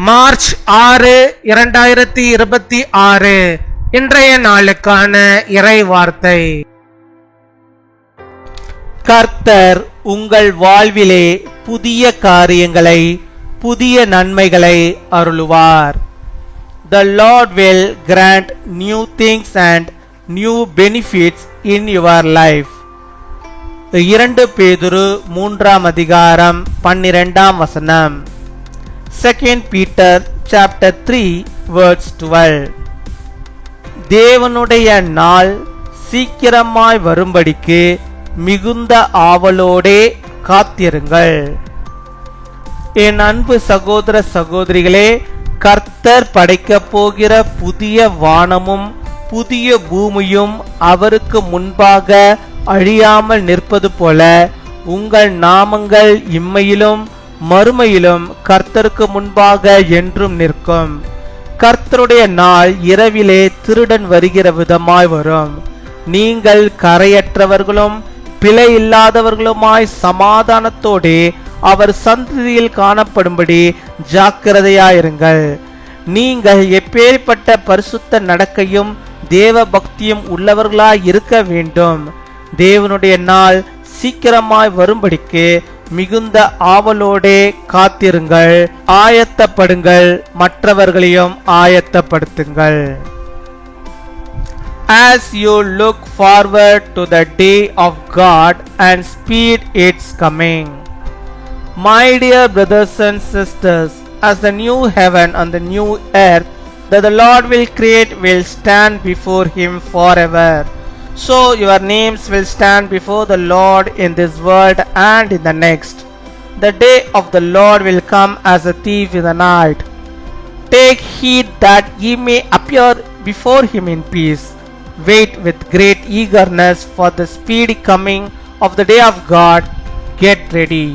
March 6, 2026 இன்றைய நாளுக்கான இறை வார்த்தை. கர்த்தர் உங்கள் வாழ்விலே புதிய காரியங்களை, புதிய நன்மைகளை அருளுவார். The Lord will grant new things and new benefits in your life. 2 பேதுரு 3:12. 2 Peter chapter 3 verse 12. தேவனுடைய நாள் சீக்கிரமாய் வரும்படிக்கு மிகுந்த ஆவலோடே காத்திருங்கள். என் அன்பு சகோதர சகோதரிகளே, கர்த்தர் படைக்கப் போகிற புதிய வானமும் புதிய பூமியும் அவருக்கு முன்பாக அழியாமல் நிற்பது போல உங்கள் நாமங்கள் இம்மையிலும் மறுமையிலும் கர்த்தருக்கு முன்பாக என்றும் நிற்கும். கர்த்தருடைய நாள் இரவிலே திருடன் வருகிற விதமாய் வரும். நீங்கள் கரையற்றவர்களும் பிழை இல்லாதவர்களுமாய் சமாதானத்தோடு அவர் சந்ததியில் காணப்படும்படி ஜாக்கிரதையாயிருங்கள். நீங்கள் எப்பேற்பட்ட பரிசுத்த நடக்கையும் தேவ பக்தியும் உள்ளவர்களாய் இருக்க வேண்டும். தேவனுடைய நாள் சீக்கிரமாய் வரும்படிக்கு மிகுந்த ஆவலோடே காத்திருங்கள், ஆயத்தப்படுங்கள், மற்றவர்களையும் ஆயத்தப்படுத்துங்கள். As you look forward to the day of God and speed its coming. My dear brothers and sisters, as the new heaven and the new earth that the Lord will create will stand before him forever, so your names will stand before the Lord in this world and in the next. The day of the Lord will come as a thief in the night. Take heed that ye may appear before him in peace. Wait with great eagerness for the speedy coming of the day of God. Get ready.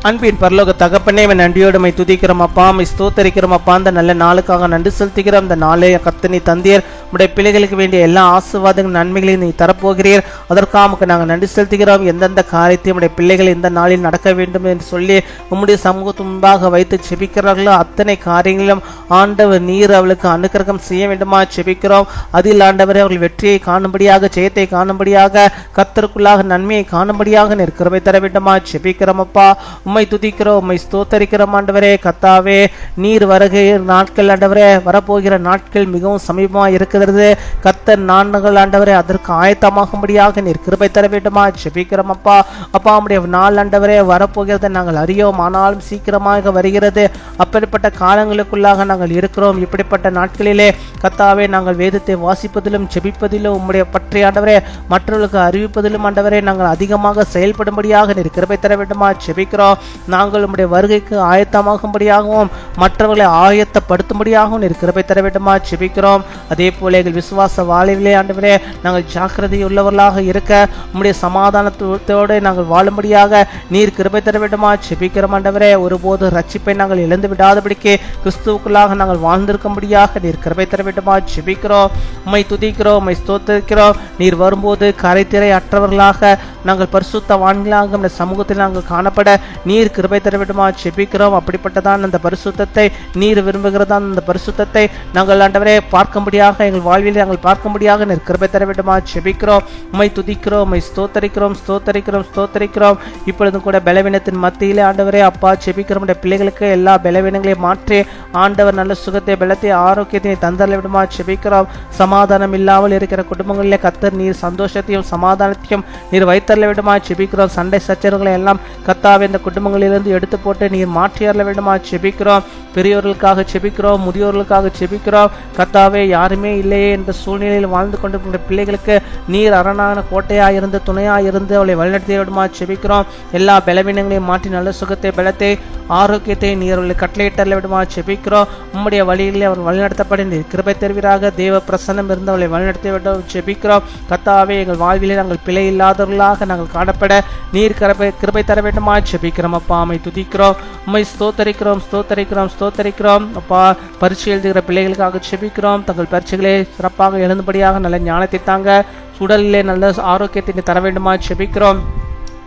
அன்பின் பரலோக தகப்பனே, நன்றியோடு my துதிக்கிறோம் அப்பா, my ஸ்தோத்தரிக்கிறோம் அப்பா. அந்த நல்ல நாளுக்காக நன்றி செலுத்துகிறோம். இந்த நாளை கர்த்தர் நீ தந்தீர். உடைய பிள்ளைகளுக்கு வேண்டிய எல்லா ஆசீர்வாதங்கள் நன்மைகளையும் நீ தரப்போகிறீர். அதற்காக நாங்கள் நன்றி செலுத்துகிறோம். எந்தெந்த காரியத்தையும் உடைய பிள்ளைகள் இந்த நாளில் நடக்க வேண்டும் என்று சொல்லி உம்முடைய சமூகத்து முன்பாக வைத்து செபிக்கிறார்களோ அத்தனை காரியங்களிலும் ஆண்டவர் நீர் அவளுக்கு அனுக்கிரகம் செய்ய வேண்டுமா செபிக்கிறோம். அதில் ஆண்டவரை அவர்கள் வெற்றியை காணும்படியாக, ஜெயத்தை காணும்படியாக, கர்த்தருக்குள்ளாக நன்மையை காணும்படியாக நிற்கிறவை தர வேண்டுமா செபிக்கிறோம் அப்பா. உம்மை துதிக்கிறோம், உம்மை ஸ்தோத்தரிக்கிறோம் ஆண்டவரே. கர்த்தாவே, நீர் வருகிற நாட்கள் ஆண்டவரே, வரப்போகிற நாட்கள் மிகவும் சமீபமாக இருக்கிறது. கர்த்தர் நாட்கள் ஆண்டவரே அதற்கு ஆயத்தமாகும்படியாக நீர் கிருபை தர வேண்டுமா ஜெபிக்கிறோம் அப்பா. அப்பா, உம்முடைய நாள் ஆண்டவரே வரப்போகிறதை நாங்கள் அறியோம், ஆனாலும் சீக்கிரமாக வருகிறது. அப்படிப்பட்ட காலங்களுக்குள்ளாக நாங்கள் இருக்கிறோம். இப்படிப்பட்ட நாட்களிலே கர்த்தாவே, நாங்கள் வேதத்தை வாசிப்பதிலும் ஜெபிப்பதிலும் உம்முடைய பற்றி ஆண்டவரே மற்றவர்களுக்கு அறிவிப்பதிலும் ஆண்டவரே நாங்கள் அதிகமாக செயல்படும்படியாக நீர் கிருபை தர வேண்டுமா ஜெபிக்கிறோம். நாங்கள் உம்முடைய வருகைக்கு ஆயத்தமாகும்படியாகவும் மற்றவர்களை ஆயத்தப்படுத்தும்படியாகவும் நீர் கிருபை தர வேண்டுமா ஜெபிக்கிறோம். அதே போல எங்கள் விசுவாச வாழ்விலே ஆண்டவரே நாங்கள் ஜாக்கிரதை உள்ளவர்களாக இருக்க, உம்முடைய சமாதானத்தோடு நாங்கள் வாழும்படியாக நீர் கிருபை தர வேண்டுமா ஜெபிக்கிறோம் ஆண்டவரே. ஒருபோது ரட்சிப்பை நாங்கள் இழந்து விடாதபடிக்கு கிறிஸ்துவுக்குள்ளாக நாங்கள் வாழ்ந்திருக்கும்படியாக நீர் கிருபை தர வேண்டுமா ஜெபிக்கிறோம். உம்மை துதிக்கிறோம், உம்மை ஸ்தோத்திரிக்கிறோம். நீர் வரும்போது கரைத்திரை அற்றவர்களாக நாங்கள் பரிசுத்தவான்களாக நம்முடைய சமூகத்தில் நாங்கள் காணப்பட நீர் கிருபை தர வேண்டுமா ஜெபிக்கிறோம். அப்படிப்பட்டதான் அந்த பரிசுத்தத்தை நீர் விரும்புகிறதான் அந்த பரிசுத்தத்தை நாங்கள் ஆண்டவரே பார்க்கும்படியாக, எங்கள் வாழ்வில் நாங்கள் பார்க்கும்படியாக நீர் கிருபை தர வேண்டுமா ஜெபிக்கிறோம். உம்மை துதிக்கிறோம், உம்மை ஸ்தோத்தரிக்கிறோம், ஸ்தோத்தரிக்கிறோம், ஸ்தோத்தரிக்கிறோம். இப்பொழுதும் கூட பலவீனத்தின் மத்தியிலே ஆண்டவரே அப்பா ஜெபிக்கிறோம். பிள்ளைகளுக்கு எல்லா பலவீனங்களையும் மாற்றி ஆண்டவர் நல்ல சுகத்தை, பலத்தை, ஆரோக்கியத்தை தந்தர விடுமா ஜெபிக்கிறோம். சமாதானம் இல்லாமல் இருக்கிற குடும்பங்களிலே கர்த்தர் நீர் சந்தோஷத்தையும் சமாதானத்தையும் நீர் வைத்தரல விடுமா ஜெபிக்கிறோம். சண்டை சச்சரவுகளை எல்லாம் கர்த்தாவே இந்த குடும்பங்களிலிருந்து எடுத்து போட்டு நீர் மாற்றியறல வேண்டுமா ஜெபிக்கிறோம். பெரியோர்களுக்காக ஜெபிக்கிறோம், முதியோர்களுக்காக ஜெபிக்கிறோம். கர்த்தாவே, யாருமே இல்லையே என்ற சூழ்நிலையில் வாழ்ந்து கொண்டிருக்கின்ற பிள்ளைகளுக்கு நீர் அரணான கோட்டையாக இருந்து துணையாக இருந்து அவளை வழிநடத்திய விடுமா ஜெபிக்கிறோம். எல்லா பலவீனங்களையும் மாற்றி நல்ல சுகத்தை, பலத்தை, ஆரோக்கியத்தை நீர் அவர்களை கட்டளையிட்டல விடுமா ஜெபிக்கிறோம். உம்முடைய வழியிலே அவர் வழிநடத்தப்படி நீர் கிருபை தருவீராக. தேவ பிரசன்னம் இருந்து அவளை வழிநடத்தி விட ஜெபிக்கிறோம். கர்த்தாவே, எங்கள் வாழ்விலே நாங்கள் பிழை இல்லாதவர்களாக நாங்கள் காணப்பட நீர் கிருபை தர வேண்டுமா ஜெபிக்கிறோம் அப்பா. உம்மை துதிக்கிறோம், உம்மை ஸ்தோத்தரிக்கிறோம், ஸ்தோத்தரிக்கிறோம், ஸ்தோத்தரிக்கிறோம் அப்பா. பரீட்சை எழுதுகிற பிள்ளைகளுக்காக ஜெபிக்கிறோம். தங்கள் பரீட்சைகளை சிறப்பாக எழுந்தபடியாக நல்ல ஞானத்தை தாங்க, உடலிலே நல்ல ஆரோக்கியத்தை தர வேண்டுமா ஜெபிக்கிறோம்.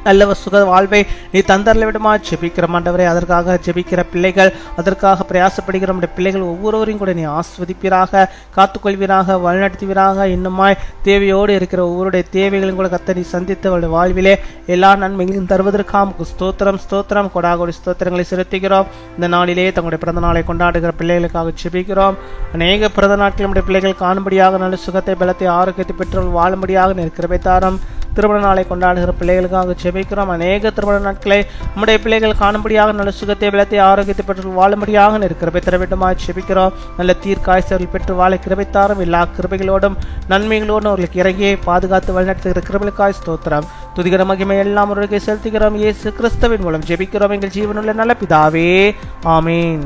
நல்ல சுக வாழ்வை நீ தந்தரல விடுமா ஜெபிக்கிற ஆண்டவரே. அதற்காக ஜெபிக்கிற பிள்ளைகள், அதற்காக பிரயாசப்படுகிற நம்முடைய பிள்ளைகள் ஒவ்வொருவரையும் கூட நீ ஆஸ்வதிப்பீராக, காத்துக்கொள்வீராக, வழிநடத்துவீராக. இன்னுமாய் தேவையோடு இருக்கிற ஒவ்வொருடைய தேவைகளும் கூட கர்த்தர் நீ சந்தித்து அவருடைய வாழ்விலே எல்லா நன்மைகளையும் தருவதற்காக ஸ்தோத்திரம் ஸ்தோத்திரம் கொடாகோடி ஸ்தோத்திரங்களை செலுத்துகிறோம். இந்த நாளிலே தங்களுடைய பிறந்த நாளை கொண்டாடுகிற பிள்ளைகளுக்காக ஜெபிக்கிறோம். அநேக பிறந்த நாட்கள் நம்முடைய பிள்ளைகள் காணும்படியாக நல்ல சுகத்தை, பலத்தை, ஆரோக்கியத்தை பெற்று வாழும்படியாக நிற்கிற தாரம். திருமண நாளை கொண்டாடுகிற பிள்ளைகளுக்காக ஜெபிக்கிறோம். அநேக திருமண நாட்களை நம்முடைய பிள்ளைகள் காணும்படியாக நல்ல சுகத்தை, பலத்தை, ஆரோக்கியத்தை பெற்று வாழும்படியாக நிற்கிற திறவிட்டமாக ஜெபிக்கிறோம். நல்ல தீர்க்காய்ச்சல் பெற்று வாழ கிருபைத்தாரும். எல்லா கிருபைகளோடும் நன்மைகளோடும் அவர்களுக்கு இறங்கி பாதுகாத்து வழிநடத்துகிற கிருபைகளுக்காய் ஸ்தோத்திரம். துதிகர மகிமை எல்லாம் அவர்களுக்கு செலுத்துகிறோம். இயேசு கிறிஸ்துவின் மூலம் ஜெபிக்கிறோம் எங்கள் ஜீவனுள்ள நல்ல பிதாவே, ஆமீன்.